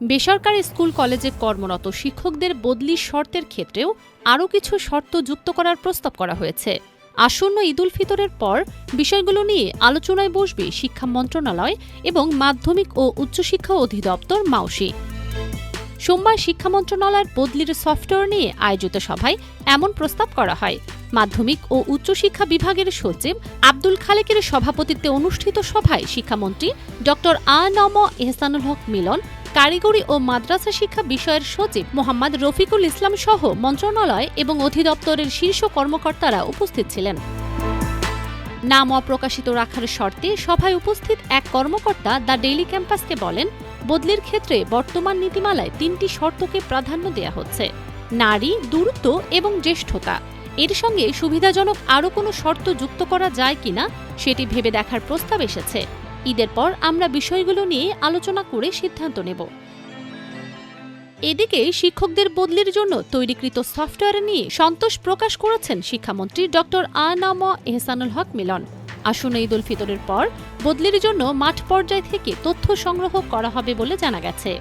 বেসরকারি স্কুল কলেজে কর্মরত শিক্ষকদের বদলির শর্তের ক্ষেত্রেও আরও কিছু শর্ত যুক্ত করার প্রস্তাব করা হয়েছে। আসন্ন ঈদ উল ফিতরের পর বিষয়গুলো নিয়ে আলোচনায় বসবে শিক্ষা মন্ত্রণালয় এবং মাধ্যমিক ও উচ্চশিক্ষা অধিদপ্তর মাউসি। সোমবার শিক্ষা মন্ত্রণালয়ের বদলির সফটওয়্যার নিয়ে আয়োজিত সভায় এমন প্রস্তাব করা হয়। মাধ্যমিক ও উচ্চশিক্ষা বিভাগের সচিব আব্দুল খালেকের সভাপতিত্বে অনুষ্ঠিত সভায় শিক্ষামন্ত্রী ড.আ.ন.ম এহসানুল হক মিলন, কারিগরি ও মাদ্রাসা শিক্ষা বিষয়ের সচিব মোহাম্মদ রফিকুল ইসলাম সহ মন্ত্রণালয় এবং অধিদপ্তরের শীর্ষ কর্মকর্তারা উপস্থিত ছিলেন। নাম অপ্রকাশিত রাখার শর্তে সভায় উপস্থিত এক কর্মকর্তা দ্য ডেইলি ক্যাম্পাসকে বলেন, বদলির ক্ষেত্রে বর্তমান নীতিমালায় ৩টি শর্তকে প্রাধান্য দেয়া হচ্ছে: নারী, দূরত্ব এবং জ্যেষ্ঠতা। এর সঙ্গে সুবিধাজনক আরও কোনো শর্ত যুক্ত করা যায় কিনা সেটি ভেবে দেখার প্রস্তাব এসেছে। ঈদের পর আমরা বিষয়গুলো নিয়ে আলোচনা করে সিদ্ধান্ত নেব। এদিকে শিক্ষকদের বদলির জন্য তৈরিকৃত সফটওয়্যার নিয়ে সন্তোষ প্রকাশ করেছেন শিক্ষামন্ত্রী ড.আ.ন.ম এহসানুল হক মিলন। আসন্ন ঈদ উল ফিতরের পর বদলির জন্য মাঠ পর্যায় থেকে তথ্য সংগ্রহ করা হবে বলে জানা গেছে।